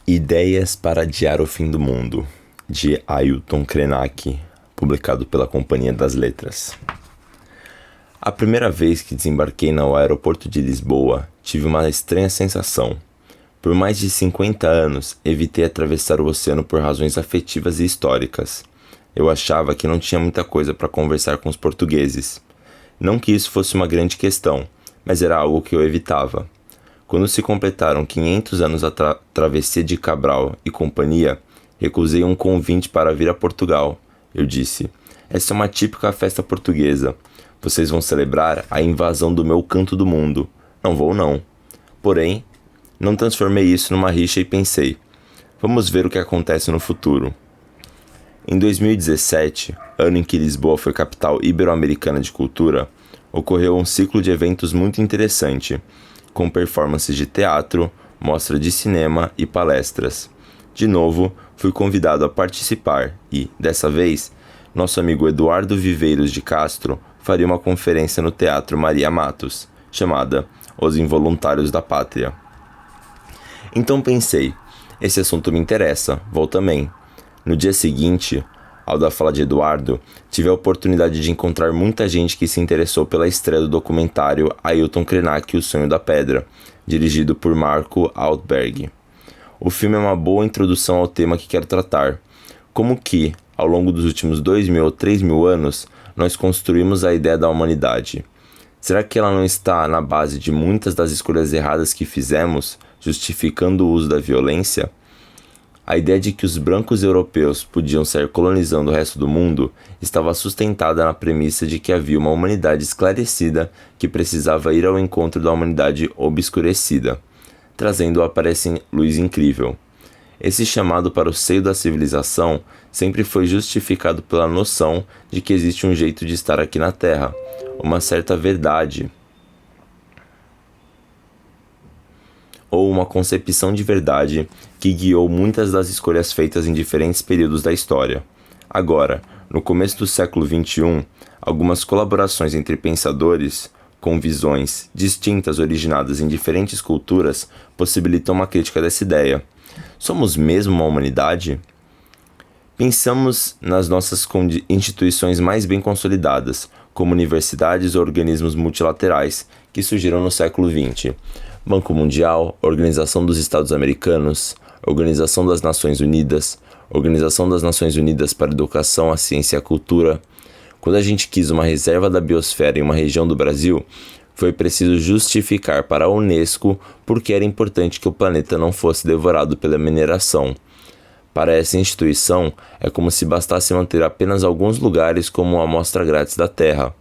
Ideias para Adiar o Fim do Mundo, de Ailton Krenak, publicado pela Companhia das Letras. A primeira vez que desembarquei no aeroporto de Lisboa, tive uma estranha sensação. Por mais de 50 anos, evitei atravessar o oceano por razões afetivas e históricas. Eu achava que não tinha muita coisa para conversar com os portugueses. Não que isso fosse uma grande questão, mas era algo que eu evitava. Quando se completaram 500 anos da travessia de Cabral e companhia, recusei um convite para vir a Portugal. Eu disse, essa é uma típica festa portuguesa. Vocês vão celebrar a invasão do meu canto do mundo. Não vou não. Porém, não transformei isso numa rixa e pensei, vamos ver o que acontece no futuro. Em 2017, ano em que Lisboa foi capital ibero-americana de cultura, ocorreu um ciclo de eventos muito interessante, com performances de teatro, mostra de cinema e palestras. De novo, fui convidado a participar e, dessa vez, nosso amigo Eduardo Viveiros de Castro faria uma conferência no Teatro Maria Matos, chamada Os Involuntários da Pátria. Então pensei, esse assunto me interessa, vou também. No dia seguinte, ao da fala de Eduardo, tive a oportunidade de encontrar muita gente que se interessou pela estreia do documentário Ailton Krenak, O Sonho da Pedra, dirigido por Marco Altberg. O filme é uma boa introdução ao tema que quero tratar. Como que, ao longo dos últimos 2.000 ou 3.000 anos, nós construímos a ideia da humanidade? Será que ela não está na base de muitas das escolhas erradas que fizemos, justificando o uso da violência? A ideia de que os brancos europeus podiam sair colonizando o resto do mundo estava sustentada na premissa de que havia uma humanidade esclarecida que precisava ir ao encontro da humanidade obscurecida, trazendo-a para essa luz incrível. Esse chamado para o seio da civilização sempre foi justificado pela noção de que existe um jeito de estar aqui na Terra, uma certa verdade, ou uma concepção de verdade que guiou muitas das escolhas feitas em diferentes períodos da história. Agora, no começo do século XXI, algumas colaborações entre pensadores, com visões distintas originadas em diferentes culturas, possibilitam uma crítica dessa ideia. Somos mesmo uma humanidade? Pensamos nas nossas instituições mais bem consolidadas, como universidades ou organismos multilaterais, que surgiram no século XX. Banco Mundial, Organização dos Estados Americanos, Organização das Nações Unidas, Organização das Nações Unidas para a Educação, a Ciência e a Cultura. Quando a gente quis uma reserva da biosfera em uma região do Brasil, foi preciso justificar para a Unesco por que era importante que o planeta não fosse devorado pela mineração. Para essa instituição, é como se bastasse manter apenas alguns lugares como uma amostra grátis da Terra.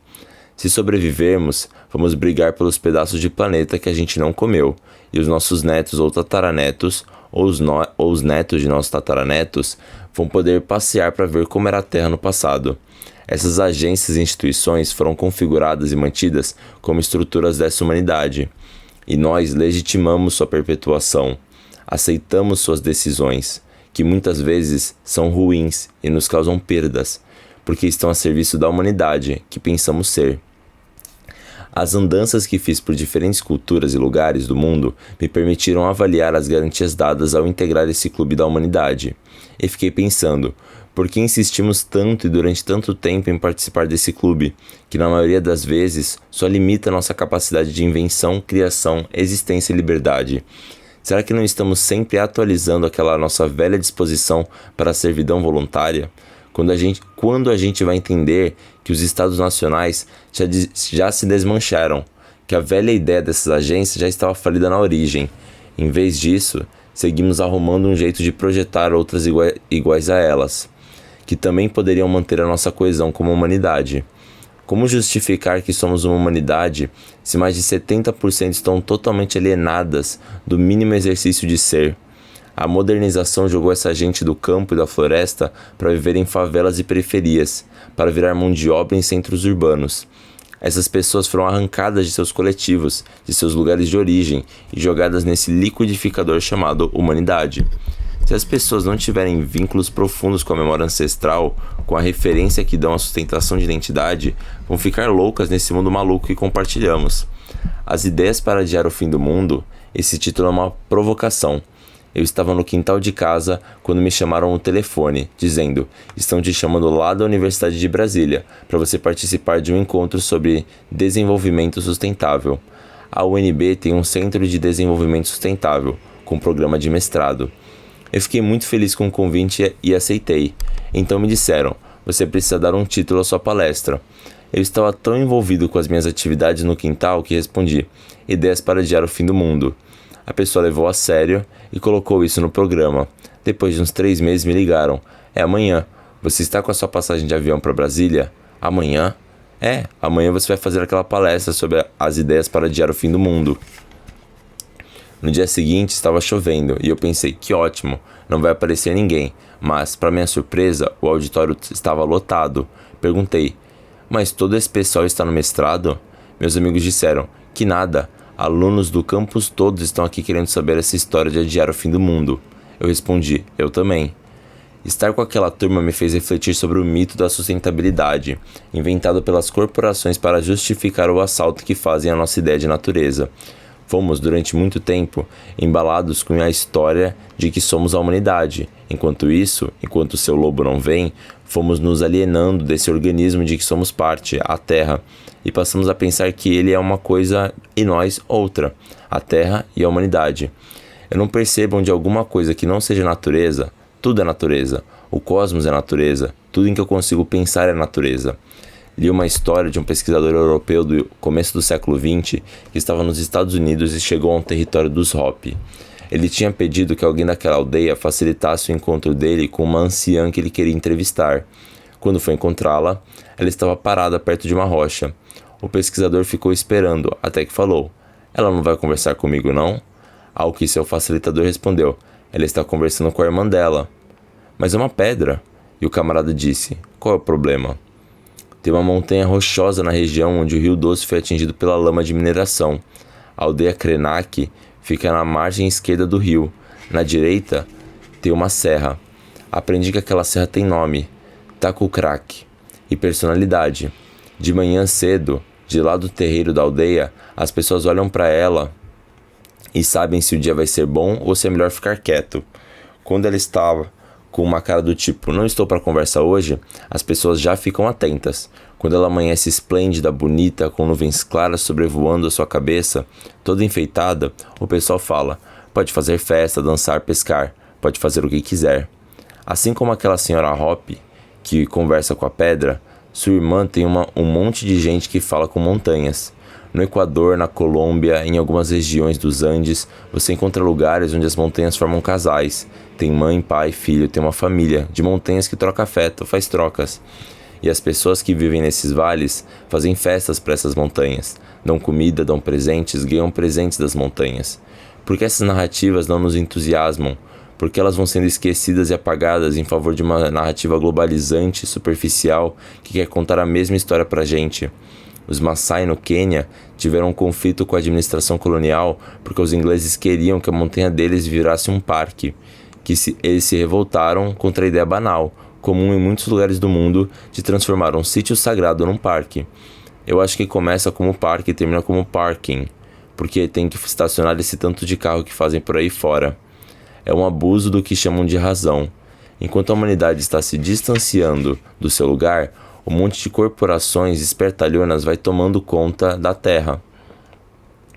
Se sobrevivermos, vamos brigar pelos pedaços de planeta que a gente não comeu, e os nossos netos ou tataranetos, ou os netos de nossos tataranetos, vão poder passear para ver como era a Terra no passado. Essas agências e instituições foram configuradas e mantidas como estruturas dessa humanidade, e nós legitimamos sua perpetuação, aceitamos suas decisões, que muitas vezes são ruins e nos causam perdas, porque estão a serviço da humanidade que pensamos ser. As andanças que fiz por diferentes culturas e lugares do mundo me permitiram avaliar as garantias dadas ao integrar esse clube da humanidade. E fiquei pensando, por que insistimos tanto e durante tanto tempo em participar desse clube, que na maioria das vezes só limita nossa capacidade de invenção, criação, existência e liberdade? Será que não estamos sempre atualizando aquela nossa velha disposição para a servidão voluntária? Quando a gente vai entender que os estados nacionais já se desmancharam, que a velha ideia dessas agências já estava falida na origem. Em vez disso, seguimos arrumando um jeito de projetar outras iguais a elas, que também poderiam manter a nossa coesão como humanidade. Como justificar que somos uma humanidade se mais de 70% estão totalmente alienadas do mínimo exercício de ser? A modernização jogou essa gente do campo e da floresta para viver em favelas e periferias, para virar mão de obra em centros urbanos. Essas pessoas foram arrancadas de seus coletivos, de seus lugares de origem e jogadas nesse liquidificador chamado humanidade. Se as pessoas não tiverem vínculos profundos com a memória ancestral, com a referência que dão a sustentação de identidade, vão ficar loucas nesse mundo maluco que compartilhamos. As ideias para adiar o fim do mundo, esse título é uma provocação. Eu estava no quintal de casa quando me chamaram no telefone, dizendo: estão te chamando lá da Universidade de Brasília para você participar de um encontro sobre desenvolvimento sustentável. A UNB tem um Centro de Desenvolvimento Sustentável, com programa de mestrado. Eu fiquei muito feliz com o convite e aceitei. Então me disseram: você precisa dar um título à sua palestra. Eu estava tão envolvido com as minhas atividades no quintal que respondi: ideias para adiar o fim do mundo. A pessoa levou a sério e colocou isso no programa. Depois de uns 3 meses me ligaram: é amanhã. Você está com a sua passagem de avião para Brasília? Amanhã? Amanhã você vai fazer aquela palestra sobre as ideias para adiar o fim do mundo. No dia seguinte estava chovendo e eu pensei: que ótimo, não vai aparecer ninguém. Mas, para minha surpresa, o auditório estava lotado. Perguntei: mas todo esse pessoal está no mestrado? Meus amigos disseram: que nada, alunos do campus todos estão aqui querendo saber essa história de adiar o fim do mundo. Eu respondi: eu também. Estar com aquela turma me fez refletir sobre o mito da sustentabilidade, inventado pelas corporações para justificar o assalto que fazem à nossa ideia de natureza. Fomos, durante muito tempo, embalados com a história de que somos a humanidade. Enquanto isso, enquanto o seu lobo não vem, fomos nos alienando desse organismo de que somos parte, a Terra, e passamos a pensar que ele é uma coisa e nós outra, a Terra e a humanidade. Eu não percebo onde alguma coisa que não seja natureza, tudo é natureza, o cosmos é natureza, tudo em que eu consigo pensar é natureza. Li uma história de um pesquisador europeu do começo do século XX que estava nos Estados Unidos e chegou a um território dos Hopi. Ele tinha pedido que alguém daquela aldeia facilitasse o encontro dele com uma anciã que ele queria entrevistar. Quando foi encontrá-la, ela estava parada perto de uma rocha. O pesquisador ficou esperando, até que falou: ela não vai conversar comigo, não? Ao que seu facilitador respondeu: ela está conversando com a irmã dela. Mas é uma pedra. E o camarada disse: qual é o problema? Tem uma montanha rochosa na região onde o Rio Doce foi atingido pela lama de mineração. A aldeia Krenak fica na margem esquerda do rio. Na direita, tem uma serra. Aprendi que aquela serra tem nome: Takukrak, e personalidade. De manhã cedo, de lá do terreiro da aldeia, as pessoas olham para ela e sabem se o dia vai ser bom ou se é melhor ficar quieto. Quando ela estava com uma cara do tipo: não estou para conversa hoje, as pessoas já ficam atentas. Quando ela amanhece esplêndida, bonita, com nuvens claras sobrevoando a sua cabeça, toda enfeitada, o pessoal fala: pode fazer festa, dançar, pescar, pode fazer o que quiser. Assim como aquela senhora Hopi, que conversa com a pedra, sua irmã tem um monte de gente que fala com montanhas. No Equador, na Colômbia, em algumas regiões dos Andes, você encontra lugares onde as montanhas formam casais. Tem mãe, pai, filho, tem uma família de montanhas que troca afeto, faz trocas. E as pessoas que vivem nesses vales fazem festas para essas montanhas, dão comida, dão presentes, ganham presentes das montanhas. Por que essas narrativas não nos entusiasmam? Porque elas vão sendo esquecidas e apagadas em favor de uma narrativa globalizante, superficial, que quer contar a mesma história pra gente. Os Maasai no Quênia tiveram um conflito com a administração colonial porque os ingleses queriam que a montanha deles virasse um parque, eles se revoltaram contra a ideia banal, comum em muitos lugares do mundo, de transformar um sítio sagrado num parque. Eu acho que começa como parque e termina como parking, porque tem que estacionar esse tanto de carro que fazem por aí fora. É um abuso do que chamam de razão. Enquanto a humanidade está se distanciando do seu lugar, um monte de corporações espertalhonas vai tomando conta da Terra.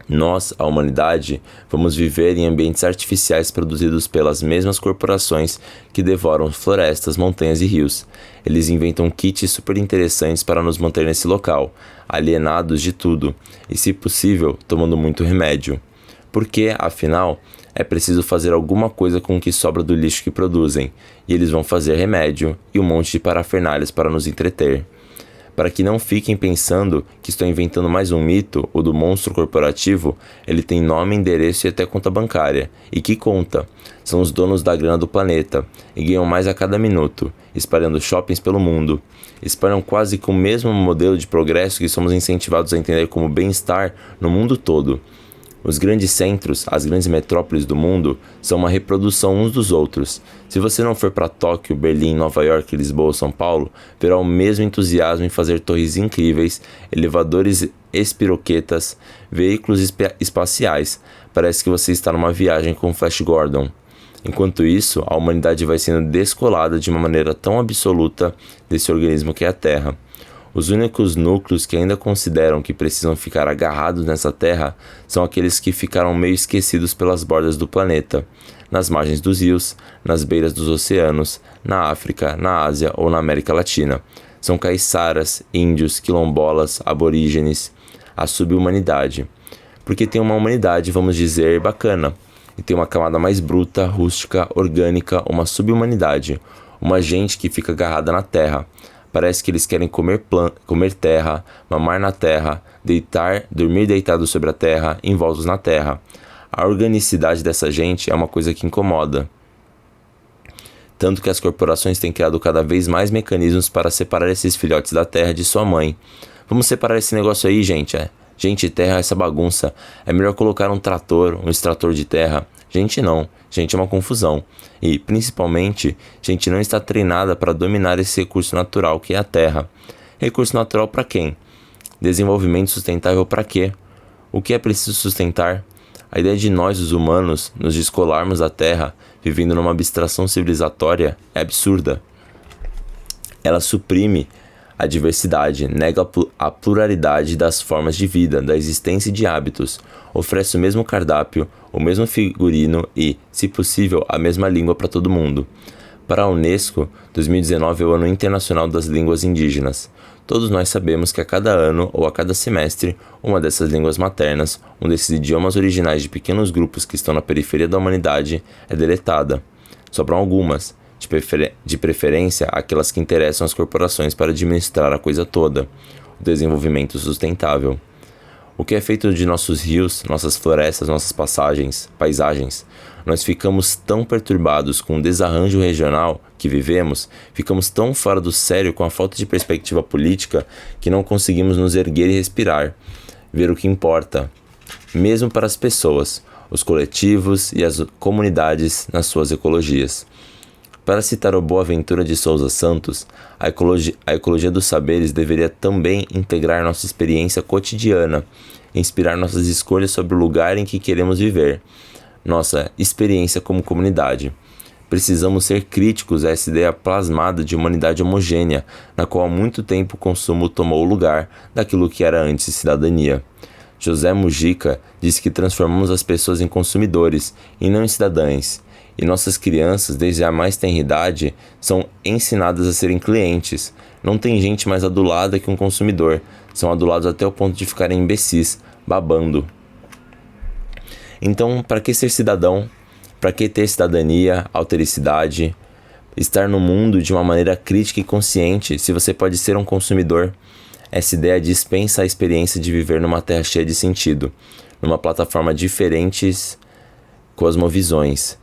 Nós, a humanidade, vamos viver em ambientes artificiais produzidos pelas mesmas corporações que devoram florestas, montanhas e rios. Eles inventam kits super interessantes para nos manter nesse local, alienados de tudo, e se possível, tomando muito remédio. Porque, afinal, é preciso fazer alguma coisa com o que sobra do lixo que produzem, e eles vão fazer remédio e um monte de parafernálias para nos entreter. Para que não fiquem pensando que estou inventando mais um mito, o do monstro corporativo, ele tem nome, endereço e até conta bancária. E que conta? São os donos da grana do planeta, e ganham mais a cada minuto, espalhando shoppings pelo mundo. Espalham quase com o mesmo modelo de progresso que somos incentivados a entender como bem-estar no mundo todo. Os grandes centros, as grandes metrópoles do mundo, são uma reprodução uns dos outros. Se você não for para Tóquio, Berlim, Nova York, Lisboa ou São Paulo, verá o mesmo entusiasmo em fazer torres incríveis, elevadores espiroquetas, veículos espaciais. Parece que você está numa viagem com Flash Gordon. Enquanto isso, a humanidade vai sendo descolada de uma maneira tão absoluta desse organismo que é a Terra. Os únicos núcleos que ainda consideram que precisam ficar agarrados nessa Terra são aqueles que ficaram meio esquecidos pelas bordas do planeta, nas margens dos rios, nas beiras dos oceanos, na África, na Ásia ou na América Latina. São caiçaras, índios, quilombolas, aborígenes, a subhumanidade. Porque tem uma humanidade, vamos dizer, bacana, e tem uma camada mais bruta, rústica, orgânica, uma subhumanidade, uma gente que fica agarrada na terra. Parece que eles querem comer terra, mamar na terra, dormir deitados sobre a terra, envoltos na terra. A organicidade dessa gente é uma coisa que incomoda. Tanto que as corporações têm criado cada vez mais mecanismos para separar esses filhotes da terra de sua mãe. Vamos separar esse negócio aí, gente. Gente, terra é essa bagunça. É melhor colocar um trator, um extrator de terra. Gente não. Gente é uma confusão. E, principalmente, gente não está treinada para dominar esse recurso natural que é a terra. Recurso natural para quem? Desenvolvimento sustentável para quê? O que é preciso sustentar? A ideia de nós, os humanos, nos descolarmos da terra, vivendo numa abstração civilizatória, é absurda. Ela suprime a diversidade, nega a pluralidade das formas de vida, da existência e de hábitos, oferece o mesmo cardápio, o mesmo figurino e, se possível, a mesma língua para todo mundo. Para a Unesco, 2019 é o Ano Internacional das Línguas Indígenas. Todos nós sabemos que a cada ano ou a cada semestre, uma dessas línguas maternas, um desses idiomas originais de pequenos grupos que estão na periferia da humanidade, é deletada. Sobram algumas, de preferência aquelas que interessam às corporações para administrar a coisa toda, o desenvolvimento sustentável. O que é feito de nossos rios, nossas florestas, nossas paisagens? Nós ficamos tão perturbados com o desarranjo regional que vivemos, ficamos tão fora do sério com a falta de perspectiva política que não conseguimos nos erguer e respirar, ver o que importa, mesmo para as pessoas, os coletivos e as comunidades nas suas ecologias. Para citar o Boaventura de Souza Santos, a ecologia dos saberes deveria também integrar nossa experiência cotidiana, inspirar nossas escolhas sobre o lugar em que queremos viver, nossa experiência como comunidade. Precisamos ser críticos a essa ideia plasmada de humanidade homogênea, na qual há muito tempo o consumo tomou o lugar daquilo que era antes cidadania. José Mujica disse que transformamos as pessoas em consumidores e não em cidadãs. E nossas crianças, desde a mais tenra idade, são ensinadas a serem clientes. Não tem gente mais adulada que um consumidor. São adulados até o ponto de ficarem imbecis, babando. Então, para que ser cidadão? Para que ter cidadania, altericidade? Estar no mundo de uma maneira crítica e consciente, se você pode ser um consumidor? Essa ideia dispensa a experiência de viver numa terra cheia de sentido, numa plataforma de diferentes cosmovisões.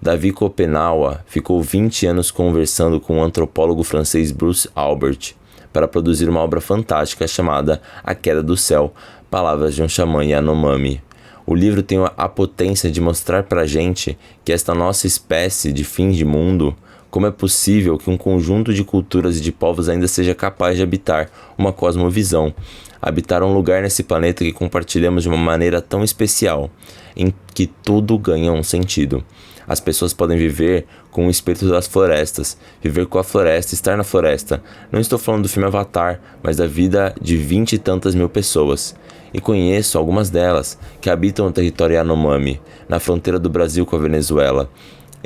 Davi Copenaua ficou 20 anos conversando com o antropólogo francês Bruce Albert para produzir uma obra fantástica chamada A Queda do Céu, Palavras de um Xamã Yanomami. O livro tem a potência de mostrar pra gente que esta nossa espécie de fim de mundo, como é possível que um conjunto de culturas e de povos ainda seja capaz de habitar uma cosmovisão, habitar um lugar nesse planeta que compartilhamos de uma maneira tão especial, em que tudo ganha um sentido. As pessoas podem viver com o espírito das florestas, viver com a floresta, estar na floresta. Não estou falando do filme Avatar, mas da vida de 20 e tantas mil pessoas. E conheço algumas delas que habitam o território Yanomami, na fronteira do Brasil com a Venezuela.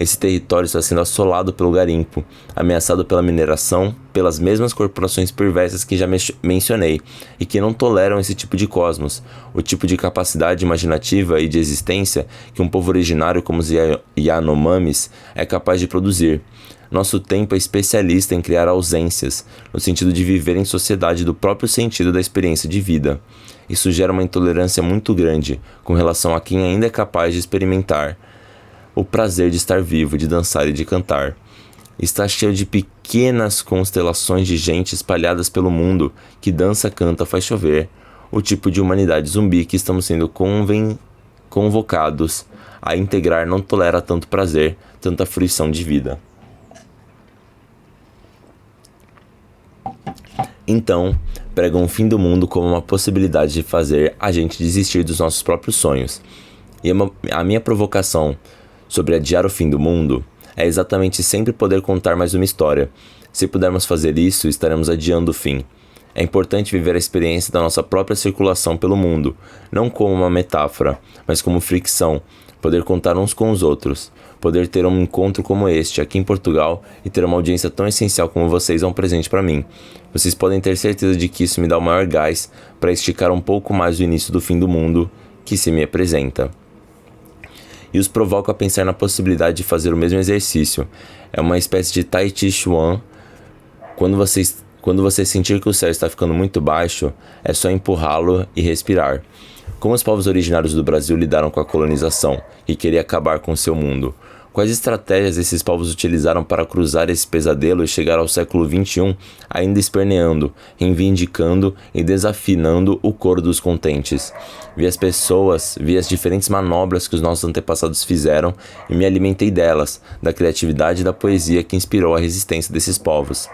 Esse território está sendo assolado pelo garimpo, ameaçado pela mineração, pelas mesmas corporações perversas que já mencionei e que não toleram esse tipo de cosmos, o tipo de capacidade imaginativa e de existência que um povo originário como os Yanomamis é capaz de produzir. Nosso tempo é especialista em criar ausências, no sentido de viver em sociedade do próprio sentido da experiência de vida. Isso gera uma intolerância muito grande com relação a quem ainda é capaz de experimentar o prazer de estar vivo, de dançar e de cantar. Está cheio de pequenas constelações de gente espalhadas pelo mundo que dança, canta, faz chover. O tipo de humanidade zumbi que estamos sendo convocados a integrar não tolera tanto prazer, tanta fruição de vida. Então, pregam o fim do mundo como uma possibilidade de fazer a gente desistir dos nossos próprios sonhos. E a minha provocação sobre adiar o fim do mundo é exatamente sempre poder contar mais uma história. Se pudermos fazer isso, estaremos adiando o fim. É importante viver a experiência da nossa própria circulação pelo mundo, não como uma metáfora, mas como fricção, poder contar uns com os outros, poder ter um encontro como este aqui em Portugal e ter uma audiência tão essencial como vocês é um presente para mim. Vocês podem ter certeza de que isso me dá o maior gás para esticar um pouco mais o início do fim do mundo que se me apresenta. E os provoco a pensar na possibilidade de fazer o mesmo exercício. É uma espécie de Tai Chi Chuan. Quando você sentir que o céu está ficando muito baixo, é só empurrá-lo e respirar. Como os povos originários do Brasil lidaram com a colonização, que queria acabar com seu mundo? Quais estratégias esses povos utilizaram para cruzar esse pesadelo e chegar ao século XXI ainda esperneando, reivindicando e desafinando o coro dos contentes? Vi as pessoas, vi as diferentes manobras que os nossos antepassados fizeram e me alimentei delas, da criatividade e da poesia que inspirou a resistência desses povos.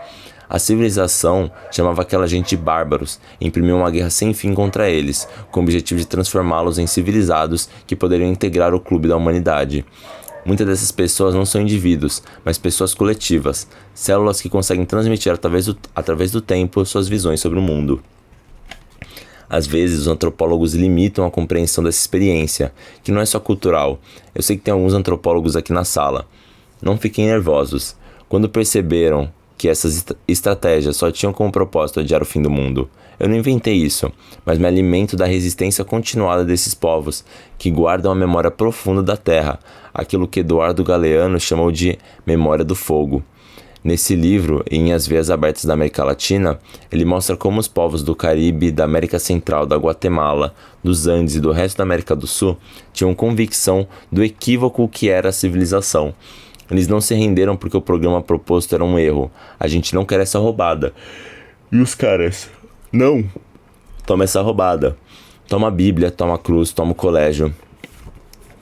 A civilização chamava aquela gente de bárbaros e imprimiu uma guerra sem fim contra eles, com o objetivo de transformá-los em civilizados que poderiam integrar o clube da humanidade. Muitas dessas pessoas não são indivíduos, mas pessoas coletivas, células que conseguem transmitir através do tempo suas visões sobre o mundo. Às vezes, os antropólogos limitam a compreensão dessa experiência, que não é só cultural. Eu sei que tem alguns antropólogos aqui na sala. Não fiquem nervosos. Quando perceberam que essas estratégias só tinham como propósito adiar o fim do mundo, eu não inventei isso, mas me alimento da resistência continuada desses povos, que guardam a memória profunda da terra, aquilo que Eduardo Galeano chamou de memória do fogo. Nesse livro, em As Veias Abertas da América Latina, ele mostra como os povos do Caribe, da América Central, da Guatemala, dos Andes e do resto da América do Sul tinham convicção do equívoco que era a civilização. Eles não se renderam porque o programa proposto era um erro. A gente não quer essa roubada. E os caras? Não. Toma essa roubada. Toma a Bíblia, toma a cruz, toma o colégio.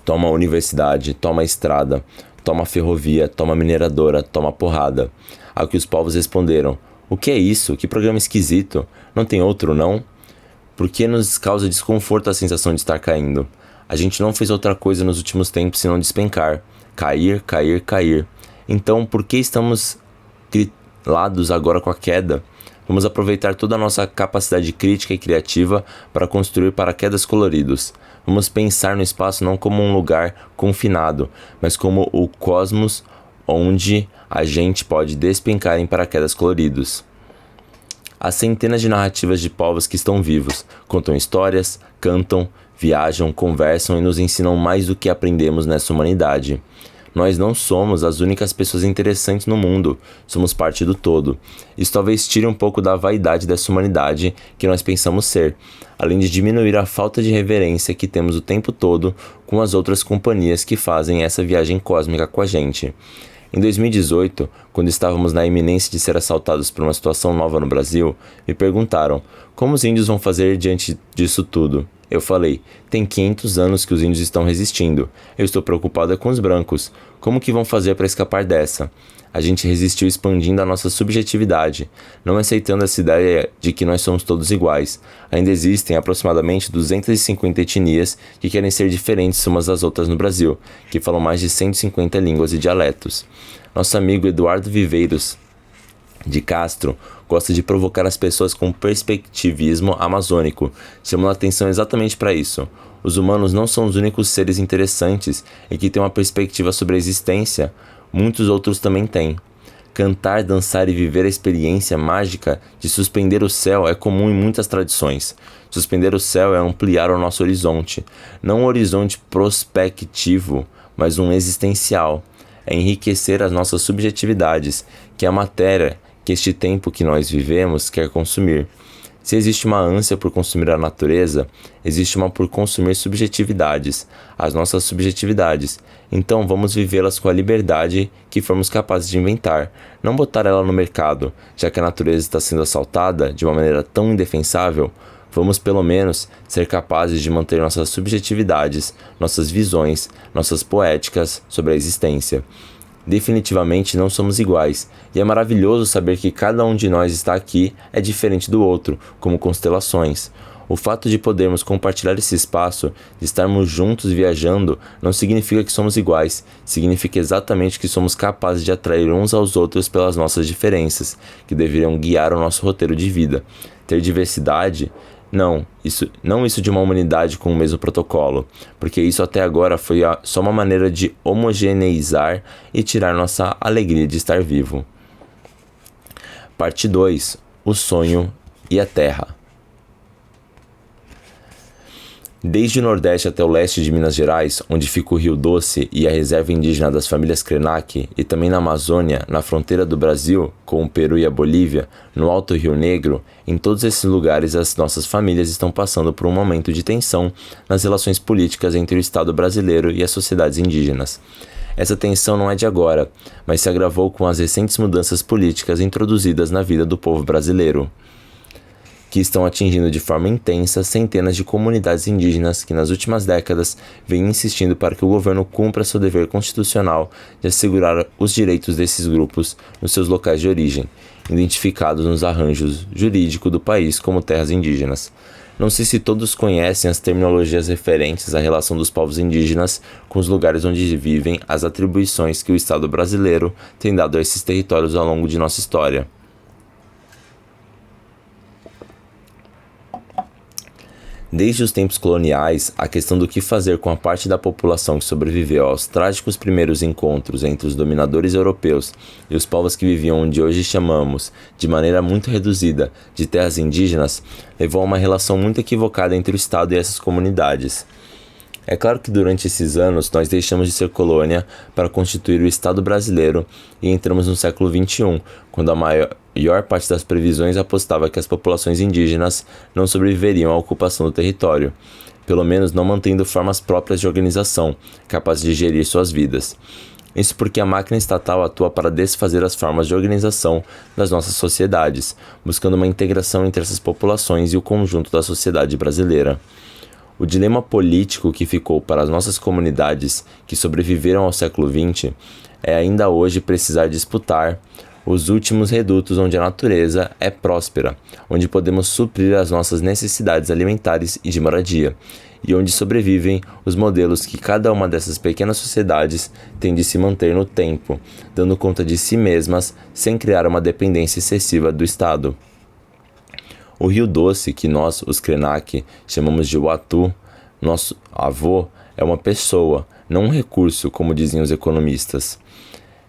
Toma a universidade, toma a estrada. Toma a ferrovia, toma a mineradora, toma a porrada. Ao que os povos responderam: o que é isso? Que programa esquisito. Não tem outro, não? Por que nos causa desconforto a sensação de estar caindo? A gente não fez outra coisa nos últimos tempos senão despencar. Cair, cair, cair. Então, por que estamos grilados agora com a queda? Vamos aproveitar toda a nossa capacidade crítica e criativa para construir paraquedas coloridos. Vamos pensar no espaço não como um lugar confinado, mas como o cosmos onde a gente pode despencar em paraquedas coloridos. Há centenas de narrativas de povos que estão vivos, contam histórias, cantam, viajam, conversam e nos ensinam mais do que aprendemos nessa humanidade. Nós não somos as únicas pessoas interessantes no mundo, somos parte do todo. Isso talvez tire um pouco da vaidade dessa humanidade que nós pensamos ser, além de diminuir a falta de reverência que temos o tempo todo com as outras companhias que fazem essa viagem cósmica com a gente. Em 2018, quando estávamos na iminência de ser assaltados por uma situação nova no Brasil, me perguntaram como os índios vão fazer diante disso tudo. Eu falei, tem 500 anos que os índios estão resistindo. Eu estou preocupado com os brancos. Como que vão fazer para escapar dessa? A gente resistiu expandindo a nossa subjetividade, não aceitando essa ideia de que nós somos todos iguais. Ainda existem aproximadamente 250 etnias que querem ser diferentes umas das outras no Brasil, que falam mais de 150 línguas e dialetos. Nosso amigo Eduardo Viveiros de Castro gosta de provocar as pessoas com perspectivismo amazônico, chamando a atenção exatamente para isso. Os humanos não são os únicos seres interessantes e que têm uma perspectiva sobre a existência, muitos outros também têm. Cantar, dançar e viver a experiência mágica de suspender o céu é comum em muitas tradições. Suspender o céu é ampliar o nosso horizonte, não um horizonte prospectivo, mas um existencial. É enriquecer as nossas subjetividades, que é a matéria que este tempo que nós vivemos quer consumir. Se existe uma ânsia por consumir a natureza, existe uma por consumir subjetividades, as nossas subjetividades. Então vamos vivê-las com a liberdade que formos capazes de inventar, não botar ela no mercado, já que a natureza está sendo assaltada de uma maneira tão indefensável. Vamos pelo menos ser capazes de manter nossas subjetividades, nossas visões, nossas poéticas sobre a existência. Definitivamente não somos iguais, e é maravilhoso saber que cada um de nós está aqui é diferente do outro, como constelações. O fato de podermos compartilhar esse espaço, de estarmos juntos viajando, não significa que somos iguais, significa exatamente que somos capazes de atrair uns aos outros pelas nossas diferenças, que deveriam guiar o nosso roteiro de vida. Ter diversidade? Não isso de uma humanidade com o mesmo protocolo, porque isso até agora foi só uma maneira de homogeneizar e tirar nossa alegria de estar vivo. Parte 2. O sonho e a terra. Desde o Nordeste até o leste de Minas Gerais, onde fica o Rio Doce e a reserva indígena das famílias Krenak, e também na Amazônia, na fronteira do Brasil, com o Peru e a Bolívia, no Alto Rio Negro, em todos esses lugares as nossas famílias estão passando por um momento de tensão nas relações políticas entre o Estado brasileiro e as sociedades indígenas. Essa tensão não é de agora, mas se agravou com as recentes mudanças políticas introduzidas na vida do povo brasileiro, que estão atingindo de forma intensa centenas de comunidades indígenas que nas últimas décadas vêm insistindo para que o governo cumpra seu dever constitucional de assegurar os direitos desses grupos nos seus locais de origem, identificados nos arranjos jurídicos do país como terras indígenas. Não sei se todos conhecem as terminologias referentes à relação dos povos indígenas com os lugares onde vivem, as atribuições que o Estado brasileiro tem dado a esses territórios ao longo de nossa história. Desde os tempos coloniais, a questão do que fazer com a parte da população que sobreviveu aos trágicos primeiros encontros entre os dominadores europeus e os povos que viviam onde hoje chamamos, de maneira muito reduzida, de terras indígenas, levou a uma relação muito equivocada entre o Estado e essas comunidades. É claro que durante esses anos nós deixamos de ser colônia para constituir o Estado brasileiro e entramos no século XXI, quando a maior parte das previsões apostava que as populações indígenas não sobreviveriam à ocupação do território, pelo menos não mantendo formas próprias de organização, capazes de gerir suas vidas. Isso porque a máquina estatal atua para desfazer as formas de organização das nossas sociedades, buscando uma integração entre essas populações e o conjunto da sociedade brasileira. O dilema político que ficou para as nossas comunidades que sobreviveram ao século XX é ainda hoje precisar disputar os últimos redutos onde a natureza é próspera, onde podemos suprir as nossas necessidades alimentares e de moradia, e onde sobrevivem os modelos que cada uma dessas pequenas sociedades tem de se manter no tempo, dando conta de si mesmas sem criar uma dependência excessiva do Estado. O Rio Doce, que nós, os Krenak, chamamos de Uatu, nosso avô, é uma pessoa, não um recurso, como diziam os economistas.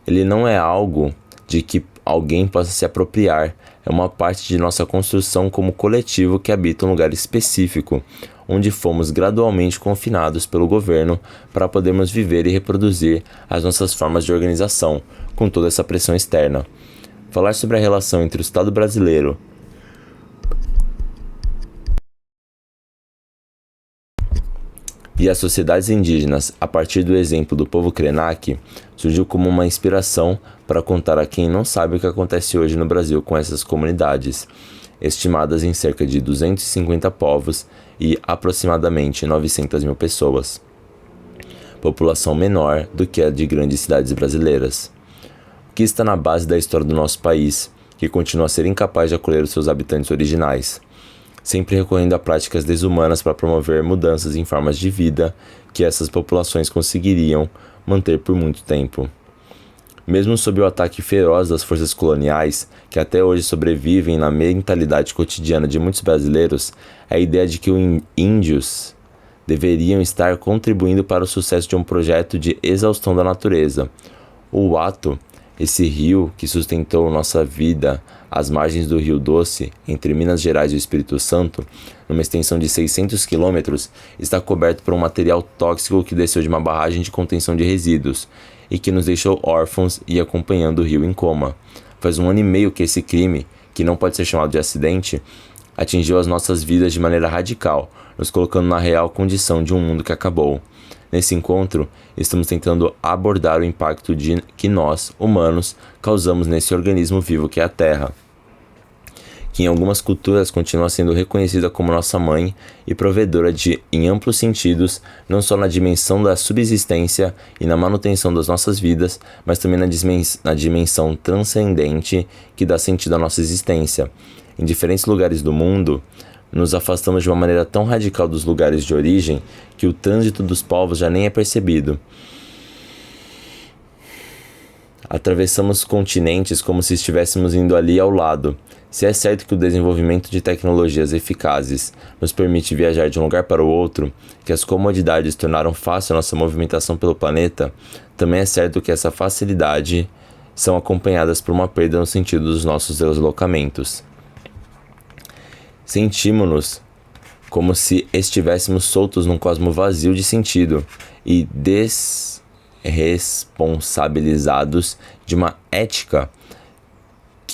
Ele não é algo de que alguém possa se apropriar, é uma parte de nossa construção como coletivo que habita um lugar específico, onde fomos gradualmente confinados pelo governo para podermos viver e reproduzir as nossas formas de organização, com toda essa pressão externa. Falar sobre a relação entre o Estado brasileiro e as sociedades indígenas, a partir do exemplo do povo Krenak, surgiu como uma inspiração para contar a quem não sabe o que acontece hoje no Brasil com essas comunidades, estimadas em cerca de 250 povos e aproximadamente 900 mil pessoas. População menor do que a de grandes cidades brasileiras. O que está na base da história do nosso país, que continua a ser incapaz de acolher os seus habitantes originais, sempre recorrendo a práticas desumanas para promover mudanças em formas de vida que essas populações conseguiriam manter por muito tempo. Mesmo sob o ataque feroz das forças coloniais, que até hoje sobrevivem na mentalidade cotidiana de muitos brasileiros, a ideia de que os índios deveriam estar contribuindo para o sucesso de um projeto de exaustão da natureza. O Uatu, esse rio que sustentou nossa vida às margens do Rio Doce, entre Minas Gerais e o Espírito Santo, numa extensão de 600 quilômetros, está coberto por um material tóxico que desceu de uma barragem de contenção de resíduos e que nos deixou órfãos e acompanhando o rio em coma. Faz 1 ano e meio que esse crime, que não pode ser chamado de acidente, atingiu as nossas vidas de maneira radical, nos colocando na real condição de um mundo que acabou. Nesse encontro, estamos tentando abordar o impacto que nós, humanos, causamos nesse organismo vivo que é a Terra, que em algumas culturas continua sendo reconhecida como nossa mãe e provedora em amplos sentidos, não só na dimensão da subsistência e na manutenção das nossas vidas, mas também na dimensão transcendente que dá sentido à nossa existência. Em diferentes lugares do mundo, nos afastamos de uma maneira tão radical dos lugares de origem que o trânsito dos povos já nem é percebido. Atravessamos continentes como se estivéssemos indo ali ao lado. Se é certo que o desenvolvimento de tecnologias eficazes nos permite viajar de um lugar para o outro, que as comodidades tornaram fácil a nossa movimentação pelo planeta, também é certo que essa facilidade são acompanhadas por uma perda no sentido dos nossos deslocamentos. Sentimos-nos como se estivéssemos soltos num cosmo vazio de sentido e desresponsabilizados de uma ética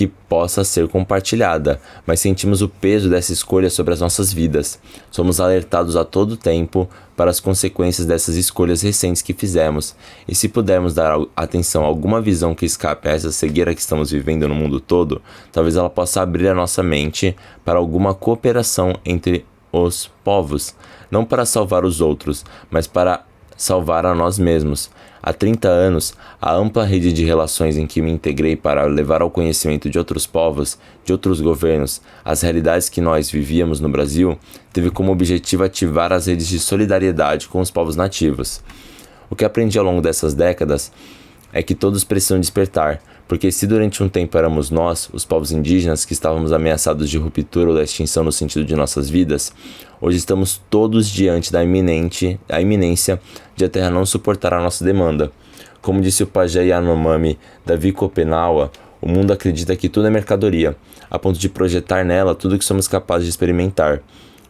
que possa ser compartilhada, mas sentimos o peso dessa escolha sobre as nossas vidas. Somos alertados a todo tempo para as consequências dessas escolhas recentes que fizemos, e se pudermos dar atenção a alguma visão que escape a essa cegueira que estamos vivendo no mundo todo, talvez ela possa abrir a nossa mente para alguma cooperação entre os povos, não para salvar os outros, mas para salvar a nós mesmos. Há 30 anos, a ampla rede de relações em que me integrei para levar ao conhecimento de outros povos, de outros governos, as realidades que nós vivíamos no Brasil, teve como objetivo ativar as redes de solidariedade com os povos nativos. O que aprendi ao longo dessas décadas é que todos precisam despertar, porque se durante um tempo éramos nós, os povos indígenas, que estávamos ameaçados de ruptura ou da extinção no sentido de nossas vidas, hoje estamos todos diante da iminência de a Terra não suportar a nossa demanda. Como disse o pajé Yanomami Davi Kopenawa, o mundo acredita que tudo é mercadoria, a ponto de projetar nela tudo que somos capazes de experimentar.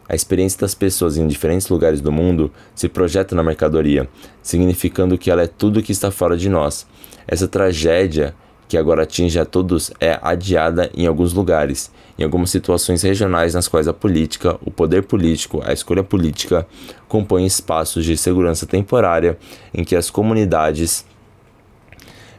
A experiência das pessoas em diferentes lugares do mundo se projeta na mercadoria, significando que ela é tudo que está fora de nós. Essa tragédia que agora atinge a todos é adiada em alguns lugares, em algumas situações regionais nas quais a política, o poder político, a escolha política compõem espaços de segurança temporária em que as comunidades,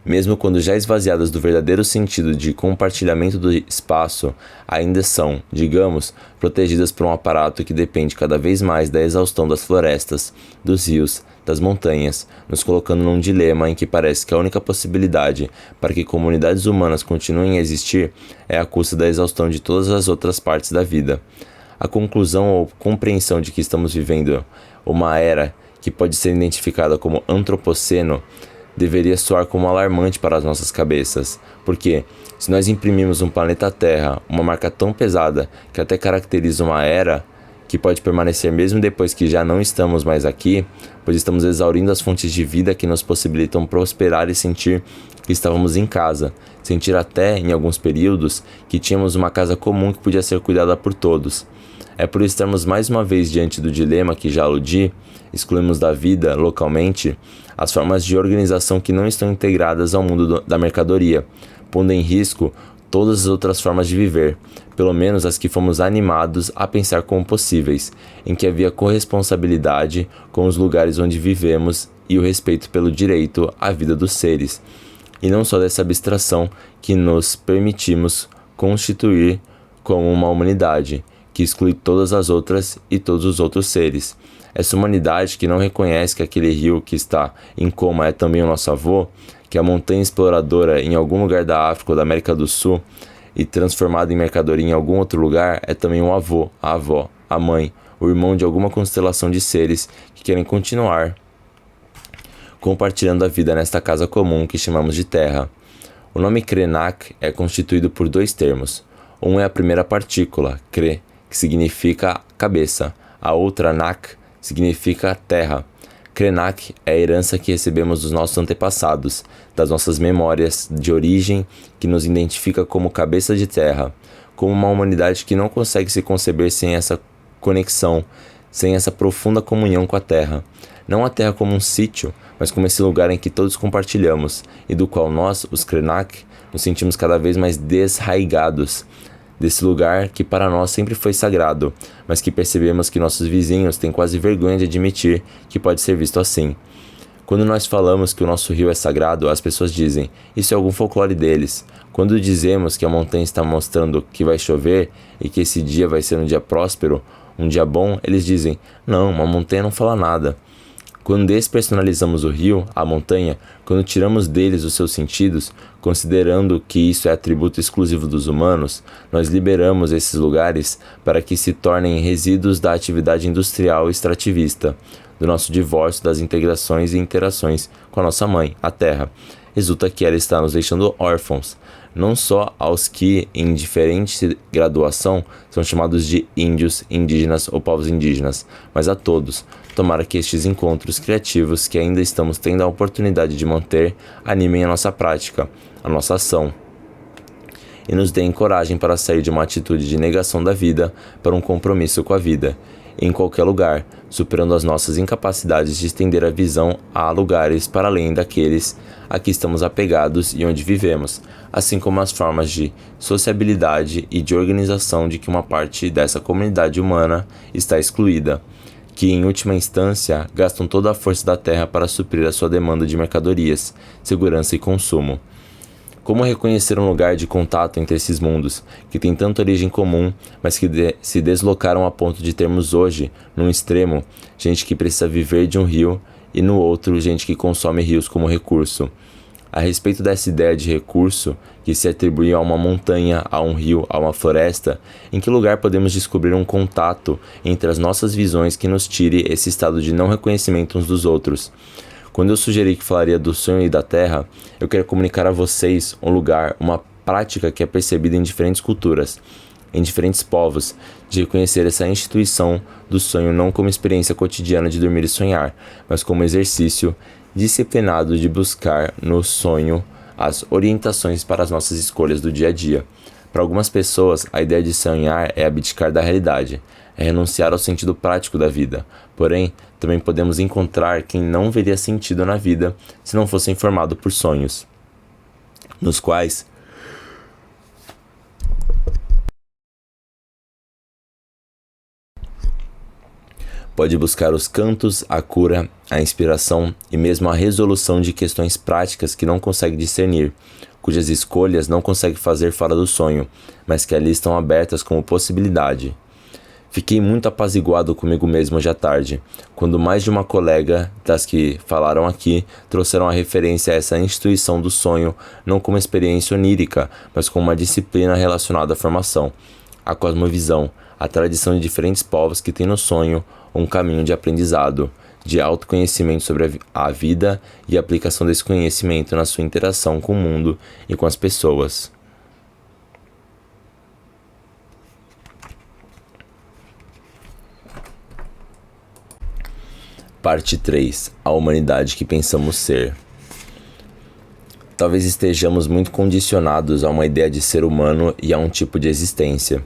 mesmo quando já esvaziadas do verdadeiro sentido de compartilhamento do espaço, ainda são, digamos, protegidas por um aparato que depende cada vez mais da exaustão das florestas, dos rios, das montanhas, nos colocando num dilema em que parece que a única possibilidade para que comunidades humanas continuem a existir é a custa da exaustão de todas as outras partes da vida. A conclusão ou compreensão de que estamos vivendo uma era que pode ser identificada como antropoceno deveria soar como alarmante para as nossas cabeças, porque se nós imprimimos um planeta Terra uma marca tão pesada que até caracteriza uma era que pode permanecer mesmo depois que já não estamos mais aqui, pois estamos exaurindo as fontes de vida que nos possibilitam prosperar e sentir que estávamos em casa, sentir até, em alguns períodos, que tínhamos uma casa comum que podia ser cuidada por todos. É por estarmos mais uma vez diante do dilema que já aludi, excluímos da vida, localmente, as formas de organização que não estão integradas ao mundo da mercadoria, pondo em risco todas as outras formas de viver, pelo menos as que fomos animados a pensar como possíveis, em que havia corresponsabilidade com os lugares onde vivemos e o respeito pelo direito à vida dos seres, e não só dessa abstração que nos permitimos constituir como uma humanidade, que exclui todas as outras e todos os outros seres. Essa humanidade que não reconhece que aquele rio que está em coma é também o nosso avô, que a montanha exploradora em algum lugar da África ou da América do Sul e transformada em mercadoria em algum outro lugar é também o avô, a avó, a mãe, o irmão de alguma constelação de seres que querem continuar compartilhando a vida nesta casa comum que chamamos de Terra. O nome Krenak é constituído por dois termos. Um é a primeira partícula, Kre, que significa cabeça. A outra, Nak, significa terra. Krenak é a herança que recebemos dos nossos antepassados, das nossas memórias de origem que nos identifica como cabeça de terra, como uma humanidade que não consegue se conceber sem essa conexão, sem essa profunda comunhão com a terra. Não a terra como um sítio, mas como esse lugar em que todos compartilhamos e do qual nós, os Krenak, nos sentimos cada vez mais desraigados. Desse lugar que para nós sempre foi sagrado, mas que percebemos que nossos vizinhos têm quase vergonha de admitir que pode ser visto assim. Quando nós falamos que o nosso rio é sagrado, as pessoas dizem, isso é algum folclore deles. Quando dizemos que a montanha está mostrando que vai chover e que esse dia vai ser um dia próspero, um dia bom, eles dizem, não, uma montanha não fala nada. Quando despersonalizamos o rio, a montanha, quando tiramos deles os seus sentidos, considerando que isso é atributo exclusivo dos humanos, nós liberamos esses lugares para que se tornem resíduos da atividade industrial extrativista, do nosso divórcio das integrações e interações com a nossa mãe, a Terra. Resulta que ela está nos deixando órfãos, não só aos que, em diferente graduação, são chamados de índios, indígenas ou povos indígenas, mas a todos. Tomara que estes encontros criativos que ainda estamos tendo a oportunidade de manter animem a nossa prática, a nossa ação, e nos deem coragem para sair de uma atitude de negação da vida para um compromisso com a vida, em qualquer lugar, superando as nossas incapacidades de estender a visão a lugares para além daqueles a que estamos apegados e onde vivemos, assim como as formas de sociabilidade e de organização de que uma parte dessa comunidade humana está excluída, que em última instância gastam toda a força da terra para suprir a sua demanda de mercadorias, segurança e consumo. Como reconhecer um lugar de contato entre esses mundos, que têm tanta origem comum, mas que se deslocaram a ponto de termos hoje, num extremo, gente que precisa viver de um rio e no outro, gente que consome rios como recurso. A respeito dessa ideia de recurso, que se atribui a uma montanha, a um rio, a uma floresta, em que lugar podemos descobrir um contato entre as nossas visões que nos tire esse estado de não reconhecimento uns dos outros? Quando eu sugeri que falaria do sonho e da terra, eu quero comunicar a vocês um lugar, uma prática que é percebida em diferentes culturas, em diferentes povos, de reconhecer essa instituição do sonho não como experiência cotidiana de dormir e sonhar, mas como exercício disciplinado de buscar no sonho as orientações para as nossas escolhas do dia a dia. Para algumas pessoas, a ideia de sonhar é abdicar da realidade, é renunciar ao sentido prático da vida. Porém, também podemos encontrar quem não veria sentido na vida se não fosse informado por sonhos, nos quais pode buscar os cantos, a cura, a inspiração e mesmo a resolução de questões práticas que não consegue discernir, cujas escolhas não consegue fazer fora do sonho, mas que ali estão abertas como possibilidade. Fiquei muito apaziguado comigo mesmo hoje à tarde, quando mais de uma colega das que falaram aqui trouxeram a referência a essa instituição do sonho não como experiência onírica, mas como uma disciplina relacionada à formação, à cosmovisão, à tradição de diferentes povos que têm no sonho um caminho de aprendizado, de autoconhecimento sobre a vida e aplicação desse conhecimento na sua interação com o mundo e com as pessoas. Parte 3. A humanidade que pensamos ser. Talvez estejamos muito condicionados a uma ideia de ser humano e a um tipo de existência.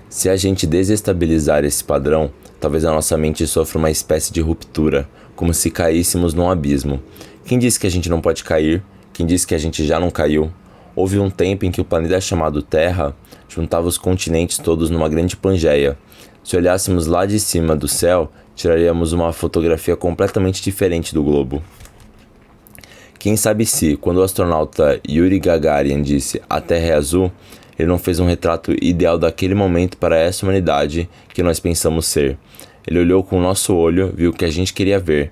Se a gente desestabilizar esse padrão, talvez a nossa mente sofra uma espécie de ruptura, como se caíssemos num abismo. Quem disse que a gente não pode cair? Quem disse que a gente já não caiu? Houve um tempo em que o planeta chamado Terra juntava os continentes todos numa grande Pangeia. Se olhássemos lá de cima do céu, tiraríamos uma fotografia completamente diferente do globo. Quem sabe se, quando o astronauta Yuri Gagarin disse "a Terra é azul", ele não fez um retrato ideal daquele momento para essa humanidade que nós pensamos ser. Ele olhou com o nosso olho, viu o que a gente queria ver.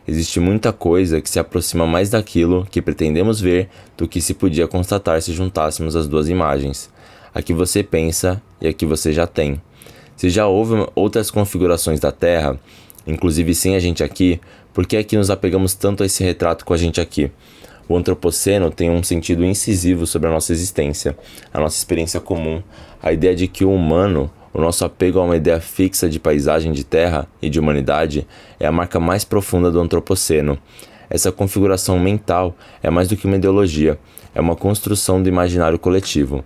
Existe muita coisa que se aproxima mais daquilo que pretendemos ver do que se podia constatar se juntássemos as duas imagens. A que você pensa e a que você já tem. Se já houve outras configurações da Terra, inclusive sem a gente aqui, por que é que nos apegamos tanto a esse retrato com a gente aqui? O antropoceno tem um sentido incisivo sobre a nossa existência, a nossa experiência comum, a ideia de que o humano, o nosso apego a uma ideia fixa de paisagem de terra e de humanidade, é a marca mais profunda do antropoceno. Essa configuração mental é mais do que uma ideologia, é uma construção do imaginário coletivo.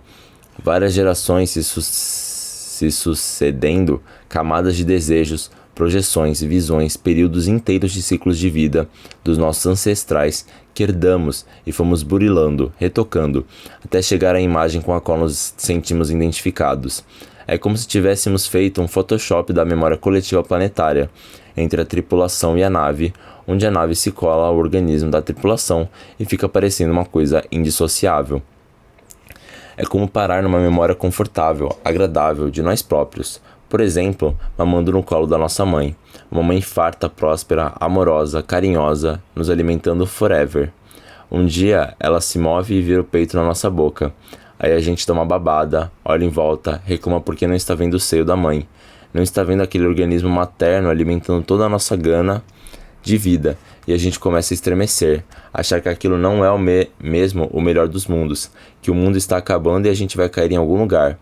Várias gerações se sucedendo, camadas de desejos, projeções, visões, períodos inteiros de ciclos de vida dos nossos ancestrais que herdamos e fomos burilando, retocando, até chegar à imagem com a qual nos sentimos identificados. É como se tivéssemos feito um Photoshop da memória coletiva planetária, entre a tripulação e a nave, onde a nave se cola ao organismo da tripulação e fica parecendo uma coisa indissociável. É como parar numa memória confortável, agradável, de nós próprios. Por exemplo, mamando no colo da nossa mãe. Uma mãe farta, próspera, amorosa, carinhosa, nos alimentando forever. Um dia, ela se move e vira o peito na nossa boca. Aí a gente dá uma babada, olha em volta, reclama porque não está vendo o seio da mãe. Não está vendo aquele organismo materno alimentando toda a nossa gana de vida. E a gente começa a estremecer, achar que aquilo não é mesmo o melhor dos mundos, que o mundo está acabando e a gente vai cair em algum lugar.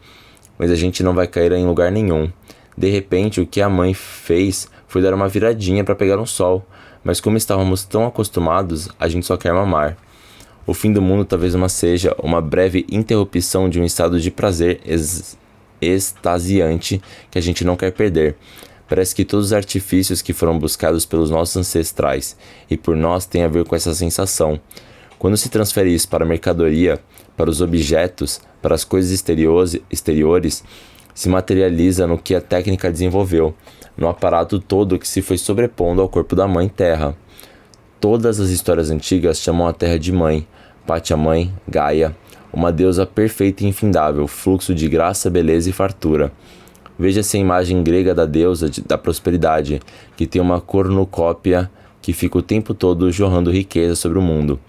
Mas a gente não vai cair em lugar nenhum. De repente, o que a mãe fez foi dar uma viradinha para pegar um sol, mas como estávamos tão acostumados, a gente só quer mamar. O fim do mundo talvez seja uma breve interrupção de um estado de prazer extasiante que a gente não quer perder. Parece que todos os artifícios que foram buscados pelos nossos ancestrais e por nós têm a ver com essa sensação. Quando se transfere isso para a mercadoria, para os objetos, para as coisas exteriores, se materializa no que a técnica desenvolveu, no aparato todo que se foi sobrepondo ao corpo da Mãe Terra. Todas as histórias antigas chamam a Terra de Mãe, Pátia Mãe, Gaia, uma deusa perfeita e infindável, fluxo de graça, beleza e fartura. Veja-se a imagem grega da deusa da prosperidade, que tem uma cornucópia que fica o tempo todo jorrando riqueza sobre o mundo.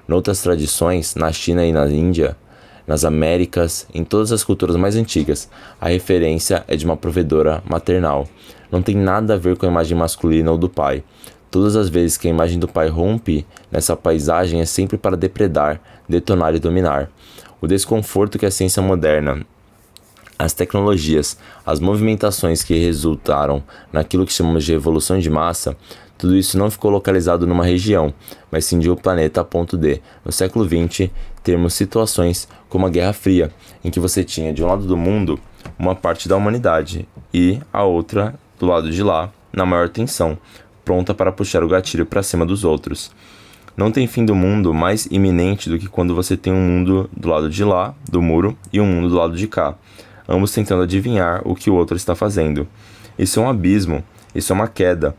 Noutras tradições, na China e na Índia, nas Américas, em todas as culturas mais antigas, a referência é de uma provedora maternal. Não tem nada a ver com a imagem masculina ou do pai. Todas as vezes que a imagem do pai rompe nessa paisagem é sempre para depredar, detonar e dominar. O desconforto que a ciência moderna, as tecnologias, as movimentações que resultaram naquilo que chamamos de revolução de massa, tudo isso não ficou localizado numa região, mas cindiu o planeta a ponto de, no século XX, termos situações como a Guerra Fria, em que você tinha de um lado do mundo uma parte da humanidade e a outra, do lado de lá, na maior tensão, pronta para puxar o gatilho para cima dos outros. Não tem fim do mundo mais iminente do que quando você tem um mundo do lado de lá, do muro, e um mundo do lado de cá, ambos tentando adivinhar o que o outro está fazendo. Isso é um abismo, isso é uma queda.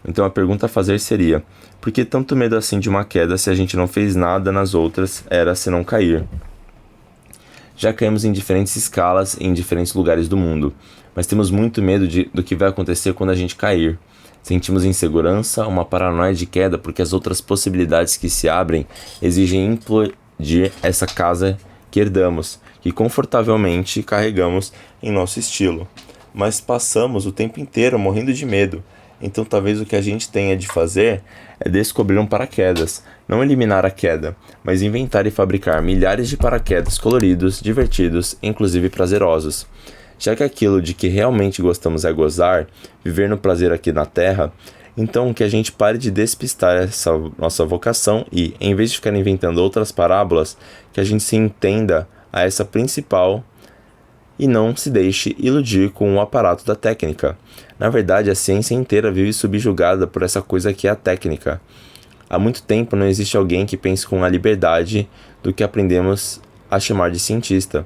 Então a pergunta a fazer seria, por que tanto medo assim de uma queda se a gente não fez nada nas outras era se não cair? Já caímos em diferentes escalas e em diferentes lugares do mundo, mas temos muito medo do que vai acontecer quando a gente cair. Sentimos insegurança, uma paranoia de queda porque as outras possibilidades que se abrem exigem implodir essa casa que herdamos, que confortavelmente carregamos em nosso estilo. Mas passamos o tempo inteiro morrendo de medo. Então talvez o que a gente tenha de fazer é descobrir um paraquedas, não eliminar a queda, mas inventar e fabricar milhares de paraquedas coloridos, divertidos, inclusive prazerosos. Já que aquilo de que realmente gostamos é gozar, viver no prazer aqui na Terra, então que a gente pare de despistar essa nossa vocação e, em vez de ficar inventando outras parábolas, que a gente se entenda a essa principal e não se deixe iludir com o aparato da técnica. Na verdade, a ciência inteira vive subjugada por essa coisa que é a técnica. Há muito tempo não existe alguém que pense com a liberdade do que aprendemos a chamar de cientista.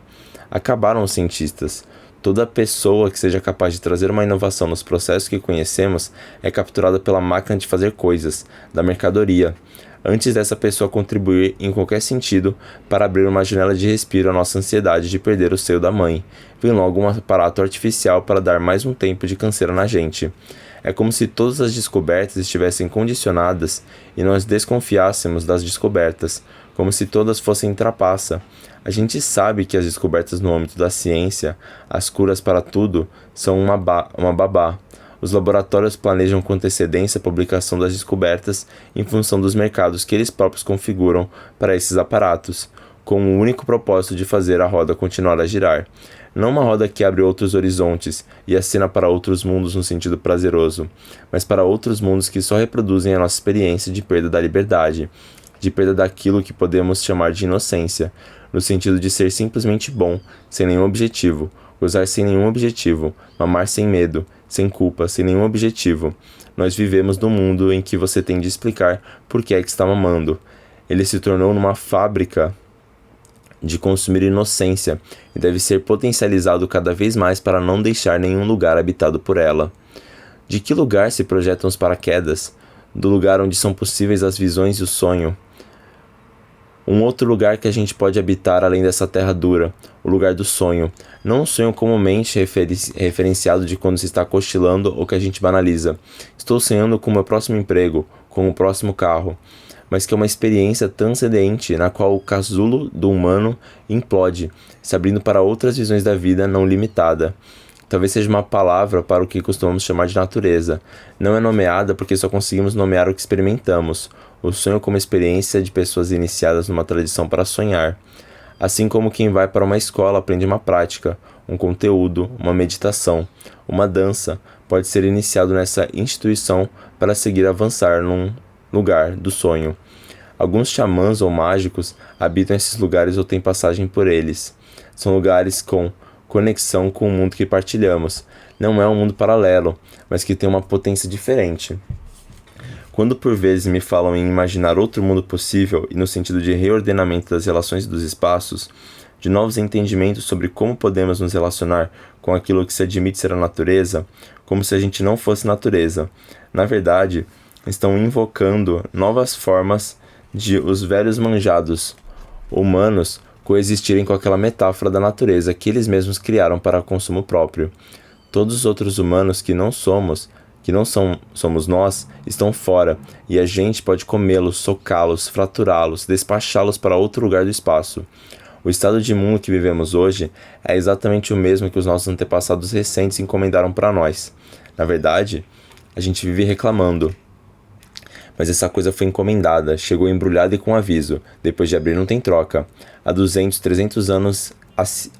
Acabaram os cientistas. Toda pessoa que seja capaz de trazer uma inovação nos processos que conhecemos é capturada pela máquina de fazer coisas, da mercadoria, antes dessa pessoa contribuir em qualquer sentido para abrir uma janela de respiro à nossa ansiedade de perder o seio da mãe. Vem logo um aparato artificial para dar mais um tempo de canseira na gente. É como se todas as descobertas estivessem condicionadas e nós desconfiássemos das descobertas, como se todas fossem trapaça. A gente sabe que as descobertas no âmbito da ciência, as curas para tudo, são uma babá. Os laboratórios planejam com antecedência a publicação das descobertas em função dos mercados que eles próprios configuram para esses aparatos, com o único propósito de fazer a roda continuar a girar. Não uma roda que abre outros horizontes e acena para outros mundos no sentido prazeroso, mas para outros mundos que só reproduzem a nossa experiência de perda da liberdade, de perda daquilo que podemos chamar de inocência, no sentido de ser simplesmente bom, sem nenhum objetivo, gozar sem nenhum objetivo, mamar sem medo, sem culpa, sem nenhum objetivo. Nós vivemos num mundo em que você tem de explicar por que é que está mamando. Ele se tornou numa fábrica de consumir inocência e deve ser potencializado cada vez mais para não deixar nenhum lugar habitado por ela. De que lugar se projetam os paraquedas? Do lugar onde são possíveis as visões e o sonho. Um outro lugar que a gente pode habitar além dessa terra dura, o lugar do sonho. Não um sonho comumente referenciado de quando se está cochilando ou que a gente banaliza. Estou sonhando com o meu próximo emprego, com o próximo carro. Mas que é uma experiência transcendente na qual o casulo do humano implode, se abrindo para outras visões da vida não limitada. Talvez seja uma palavra para o que costumamos chamar de natureza. Não é nomeada porque só conseguimos nomear o que experimentamos. O sonho como experiência de pessoas iniciadas numa tradição para sonhar. Assim como quem vai para uma escola aprende uma prática, um conteúdo, uma meditação, uma dança, pode ser iniciado nessa instituição para seguir avançar num lugar do sonho. Alguns xamãs ou mágicos habitam esses lugares ou têm passagem por eles. São lugares com conexão com o mundo que partilhamos. Não é um mundo paralelo, mas que tem uma potência diferente. Quando por vezes me falam em imaginar outro mundo possível e no sentido de reordenamento das relações e dos espaços, de novos entendimentos sobre como podemos nos relacionar com aquilo que se admite ser a natureza, como se a gente não fosse natureza. Na verdade, estão invocando novas formas de os velhos manjados humanos coexistirem com aquela metáfora da natureza que eles mesmos criaram para consumo próprio. Todos os outros humanos que não somos nós, estão fora, e a gente pode comê-los, socá-los, fraturá-los, despachá-los para outro lugar do espaço. O estado de mundo que vivemos hoje é exatamente o mesmo que os nossos antepassados recentes encomendaram para nós. Na verdade, a gente vive reclamando. Mas essa coisa foi encomendada, chegou embrulhada e com aviso. Depois de abrir não tem troca. Há 200, 300 anos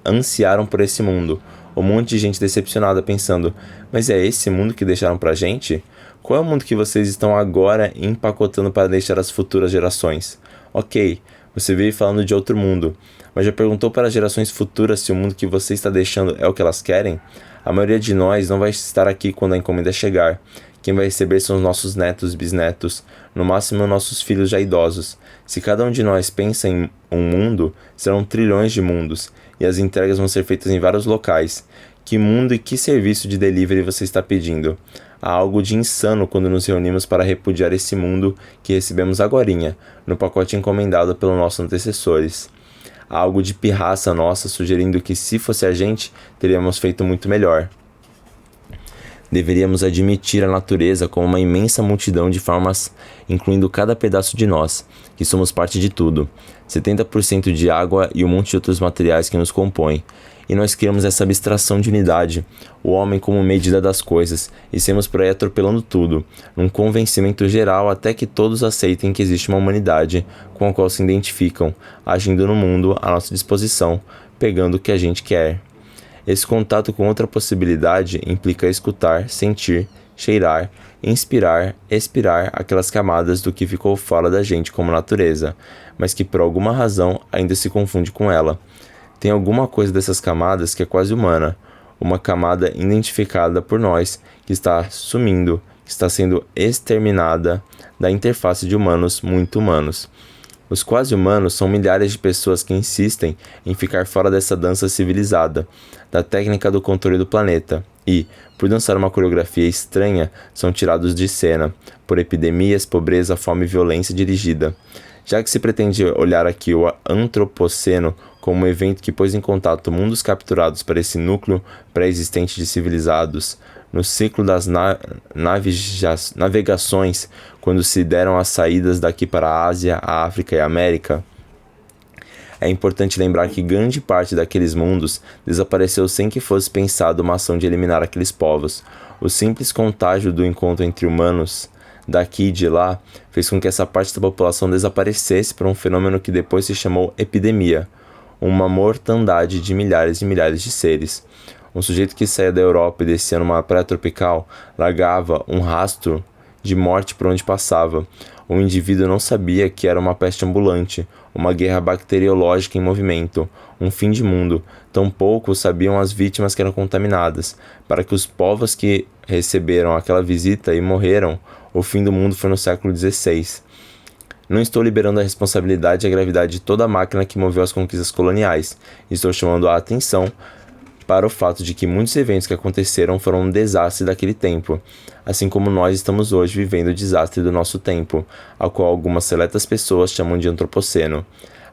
ansiaram por esse mundo. Um monte de gente decepcionada pensando, mas é esse mundo que deixaram pra gente? Qual é o mundo que vocês estão agora empacotando para deixar às futuras gerações? Ok, você veio falando de outro mundo, mas já perguntou para as gerações futuras se o mundo que você está deixando é o que elas querem? A maioria de nós não vai estar aqui quando a encomenda chegar. Quem vai receber são os nossos netos, bisnetos, no máximo nossos filhos já idosos. Se cada um de nós pensa em um mundo, serão trilhões de mundos, e as entregas vão ser feitas em vários locais. Que mundo e que serviço de delivery você está pedindo? Há algo de insano quando nos reunimos para repudiar esse mundo que recebemos agorinha, no pacote encomendado pelos nossos antecessores. Há algo de pirraça nossa sugerindo que se fosse a gente, teríamos feito muito melhor. Deveríamos admitir a natureza como uma imensa multidão de formas, incluindo cada pedaço de nós, que somos parte de tudo, 70% de água e um monte de outros materiais que nos compõem. E nós criamos essa abstração de unidade, o homem como medida das coisas, e saímos por aí atropelando tudo, num convencimento geral até que todos aceitem que existe uma humanidade com a qual se identificam, agindo no mundo à nossa disposição, pegando o que a gente quer. Esse contato com outra possibilidade implica escutar, sentir, cheirar, inspirar, expirar aquelas camadas do que ficou fora da gente como natureza, mas que por alguma razão ainda se confunde com ela. Tem alguma coisa dessas camadas que é quase humana, uma camada identificada por nós que está sumindo, que está sendo exterminada da interface de humanos muito humanos. Os quase-humanos são milhares de pessoas que insistem em ficar fora dessa dança civilizada, da técnica do controle do planeta, e, por dançar uma coreografia estranha, são tirados de cena, por epidemias, pobreza, fome e violência dirigida. Já que se pretende olhar aqui o antropoceno como um evento que pôs em contato mundos capturados para esse núcleo pré-existente de civilizados, no ciclo das navegações, quando se deram as saídas daqui para a Ásia, a África e a América, é importante lembrar que grande parte daqueles mundos desapareceu sem que fosse pensado uma ação de eliminar aqueles povos. O simples contágio do encontro entre humanos daqui e de lá fez com que essa parte da população desaparecesse por um fenômeno que depois se chamou epidemia, uma mortandade de milhares e milhares de seres. Um sujeito que saía da Europa e descia numa praia tropical largava um rastro de morte por onde passava. O indivíduo não sabia que era uma peste ambulante, uma guerra bacteriológica em movimento, um fim de mundo. Tampouco sabiam as vítimas que eram contaminadas. Para que os povos que receberam aquela visita e morreram, o fim do mundo foi no século XVI. Não estou liberando a responsabilidade e a gravidade de toda a máquina que moveu as conquistas coloniais. Estou chamando a atenção para o fato de que muitos eventos que aconteceram foram um desastre daquele tempo, assim como nós estamos hoje vivendo o desastre do nosso tempo, ao qual algumas seletas pessoas chamam de antropoceno.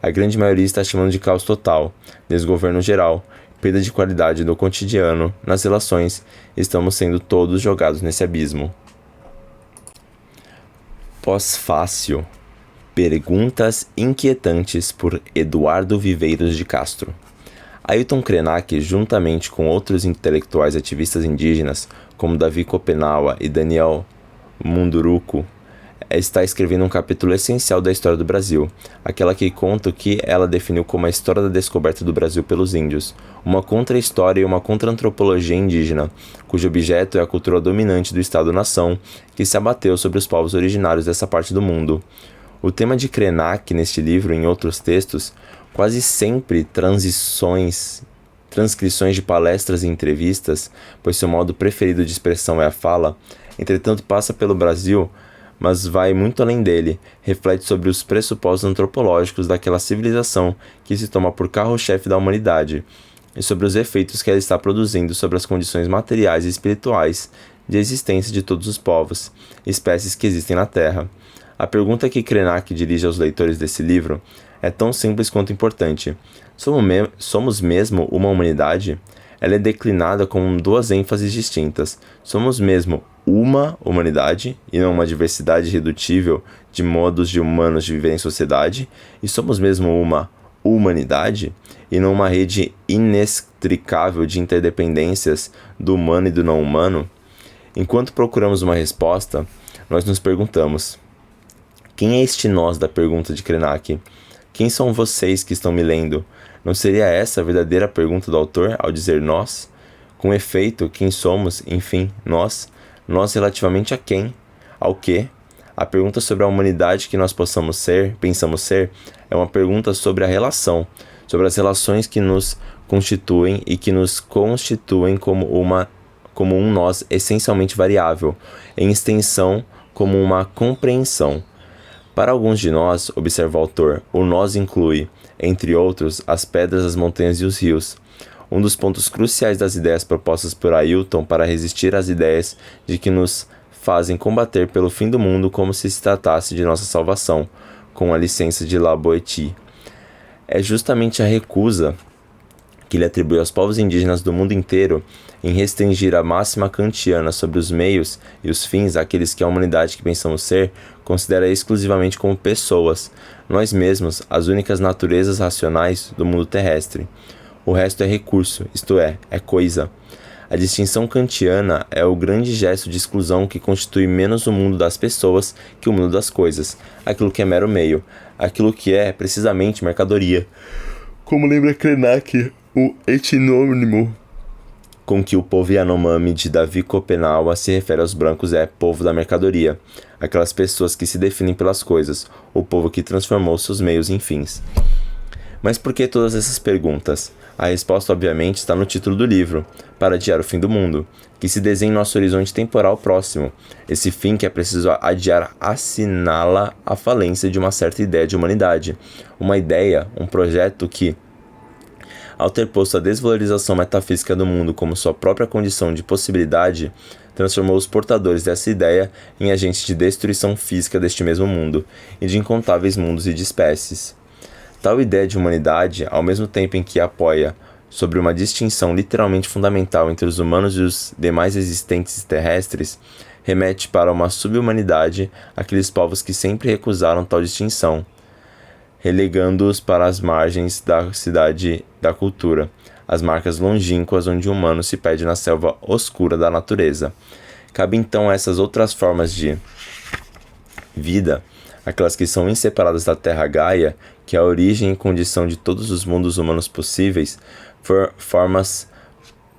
A grande maioria está chamando de caos total, desgoverno geral, perda de qualidade no cotidiano, nas relações. Estamos sendo todos jogados nesse abismo. Pós-fácil. Perguntas inquietantes por Eduardo Viveiros de Castro. Ailton Krenak, juntamente com outros intelectuais ativistas indígenas, como Davi Kopenawa e Daniel Munduruku, está escrevendo um capítulo essencial da história do Brasil, aquela que conta o que ela definiu como a história da descoberta do Brasil pelos índios, uma contra-história e uma contra-antropologia indígena, cujo objeto é a cultura dominante do Estado-nação, que se abateu sobre os povos originários dessa parte do mundo. O tema de Krenak neste livro e em outros textos, quase sempre transcrições de palestras e entrevistas, pois seu modo preferido de expressão é a fala, entretanto passa pelo Brasil, mas vai muito além dele, reflete sobre os pressupostos antropológicos daquela civilização que se toma por carro-chefe da humanidade, e sobre os efeitos que ela está produzindo sobre as condições materiais e espirituais de existência de todos os povos, espécies que existem na Terra. A pergunta que Krenak dirige aos leitores desse livro é tão simples quanto importante. Somos mesmo uma humanidade? Ela é declinada com duas ênfases distintas. Somos mesmo uma humanidade, e não uma diversidade irredutível de modos de humanos de viver em sociedade? E somos mesmo uma humanidade, e não uma rede inextricável de interdependências do humano e do não humano? Enquanto procuramos uma resposta, nós nos perguntamos: quem é este nós da pergunta de Krenak? Quem são vocês que estão me lendo? Não seria essa a verdadeira pergunta do autor ao dizer nós? Com efeito, quem somos, enfim, nós? Nós relativamente a quem? Ao quê? A pergunta sobre a humanidade que nós pensamos ser, é uma pergunta sobre a relação, sobre as relações que nos constituem e que nos constituem como um nós essencialmente variável, em extensão como uma compreensão. Para alguns de nós, observa o autor, o nós inclui, entre outros, as pedras, as montanhas e os rios. Um dos pontos cruciais das ideias propostas por Ailton para resistir às ideias de que nos fazem combater pelo fim do mundo como se tratasse de nossa salvação, com a licença de La Boétie. É justamente a recusa que ele atribui aos povos indígenas do mundo inteiro em restringir a máxima kantiana sobre os meios e os fins àqueles que a humanidade que pensamos ser considera exclusivamente como pessoas, nós mesmos, as únicas naturezas racionais do mundo terrestre. O resto é recurso, isto é coisa. A distinção kantiana é o grande gesto de exclusão que constitui menos o mundo das pessoas que o mundo das coisas, aquilo que é mero meio, aquilo que é, precisamente, mercadoria. Como lembra Krenak, o etnônimo com que o povo Yanomami de Davi Kopenawa se refere aos brancos é povo da mercadoria, aquelas pessoas que se definem pelas coisas, o povo que transformou seus meios em fins. Mas por que todas essas perguntas? A resposta, obviamente, está no título do livro, Para Adiar o Fim do Mundo, que se desenha em nosso horizonte temporal próximo. Esse fim que é preciso adiar assinala a falência de uma certa ideia de humanidade, uma ideia, um projeto que, ao ter posto a desvalorização metafísica do mundo como sua própria condição de possibilidade, transformou os portadores dessa ideia em agentes de destruição física deste mesmo mundo e de incontáveis mundos e de espécies. Tal ideia de humanidade, ao mesmo tempo em que apoia sobre uma distinção literalmente fundamental entre os humanos e os demais existentes terrestres, remete para uma sub-humanidade aqueles povos que sempre recusaram tal distinção, relegando-os para as margens da cidade da cultura, as marcas longínquas onde o humano se perde na selva oscura da natureza. Cabe então a essas outras formas de vida, aquelas que são inseparadas da Terra Gaia, que é a origem e condição de todos os mundos humanos possíveis, formas,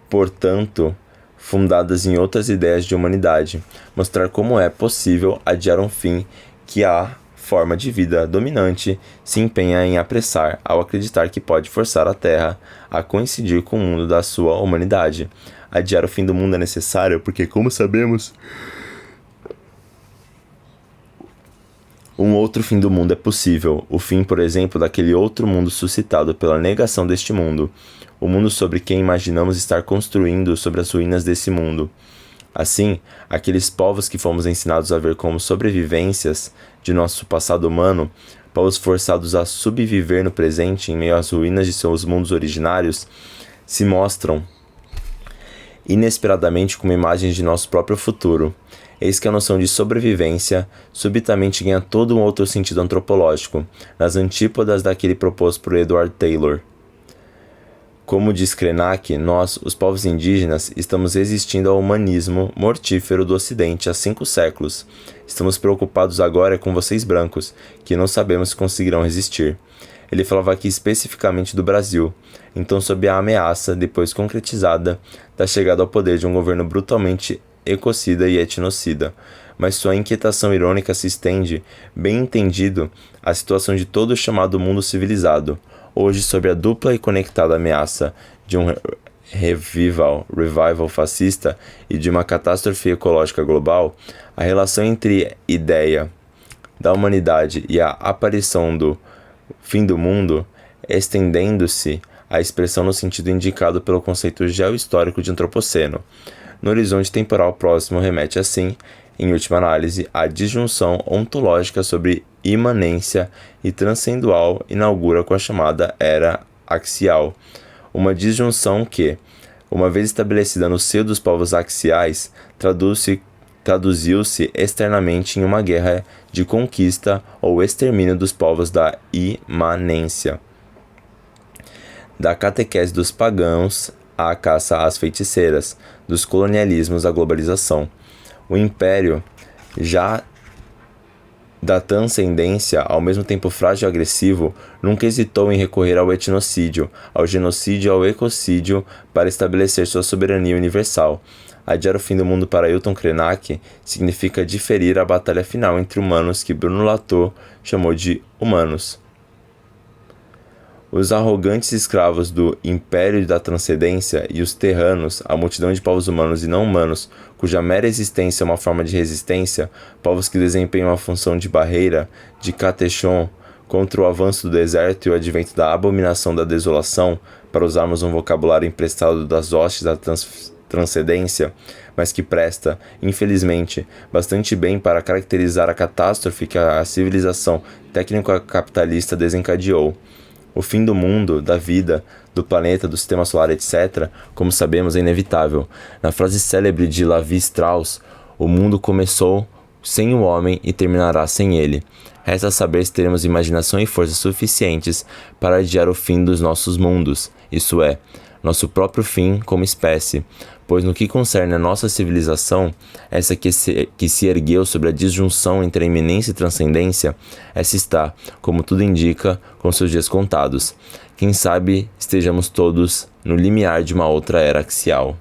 portanto, fundadas em outras ideias de humanidade, mostrar como é possível adiar um fim que a forma de vida dominante se empenha em apressar ao acreditar que pode forçar a Terra a coincidir com o mundo da sua humanidade. Adiar o fim do mundo é necessário porque, como sabemos, um outro fim do mundo é possível, o fim, por exemplo, daquele outro mundo suscitado pela negação deste mundo, o mundo sobre quem imaginamos estar construindo sobre as ruínas desse mundo. Assim, aqueles povos que fomos ensinados a ver como sobrevivências de nosso passado humano povos forçados a subviver no presente em meio às ruínas de seus mundos originários, se mostram inesperadamente como imagens de nosso próprio futuro. Eis que a noção de sobrevivência subitamente ganha todo um outro sentido antropológico, nas antípodas daquele proposto por Edward Taylor. Como diz Krenak, nós, os povos indígenas, estamos resistindo ao humanismo mortífero do Ocidente há 5 séculos. Estamos preocupados agora com vocês brancos, que não sabemos se conseguirão resistir. Ele falava aqui especificamente do Brasil, então sob a ameaça, depois concretizada, da chegada ao poder de um governo brutalmente ecocida e etnocida. Mas sua inquietação irônica se estende, bem entendido, à situação de todo o chamado mundo civilizado, hoje sob a dupla e conectada ameaça de um revival fascista e de uma catástrofe ecológica global. A relação entre ideia da humanidade e a aparição do fim do mundo, estendendo-se à expressão no sentido indicado pelo conceito geohistórico de antropoceno. No horizonte temporal próximo remete assim, em última análise, à disjunção ontológica sobre imanência e transcendual inaugura com a chamada era axial, uma disjunção que, uma vez estabelecida no seio dos povos axiais, traduziu-se externamente em uma guerra de conquista ou extermínio dos povos da imanência. Da catequese dos pagãos à caça às feiticeiras, dos colonialismos à globalização. O império, já da transcendência, ao mesmo tempo frágil e agressivo, nunca hesitou em recorrer ao etnocídio, ao genocídio e ao ecocídio para estabelecer sua soberania universal. Adiar o fim do mundo para Ailton Krenak significa diferir a batalha final entre humanos que Bruno Latour chamou de humanos. Os arrogantes escravos do Império da Transcendência e os terranos, a multidão de povos humanos e não humanos, cuja mera existência é uma forma de resistência, povos que desempenham a função de barreira, de catechon, contra o avanço do deserto e o advento da abominação da desolação, para usarmos um vocabulário emprestado das hostes da transcendência, mas que presta, infelizmente, bastante bem para caracterizar a catástrofe que a civilização técnico-capitalista desencadeou. O fim do mundo, da vida, do planeta, do sistema solar, etc., como sabemos, é inevitável. Na frase célebre de Lévi-Strauss, o mundo começou sem o homem e terminará sem ele. Resta saber se teremos imaginação e força suficientes para adiar o fim dos nossos mundos, isso é, nosso próprio fim como espécie, pois no que concerne a nossa civilização, essa que se ergueu sobre a disjunção entre a iminência e transcendência, essa está, como tudo indica, com seus dias contados. Quem sabe estejamos todos no limiar de uma outra era axial.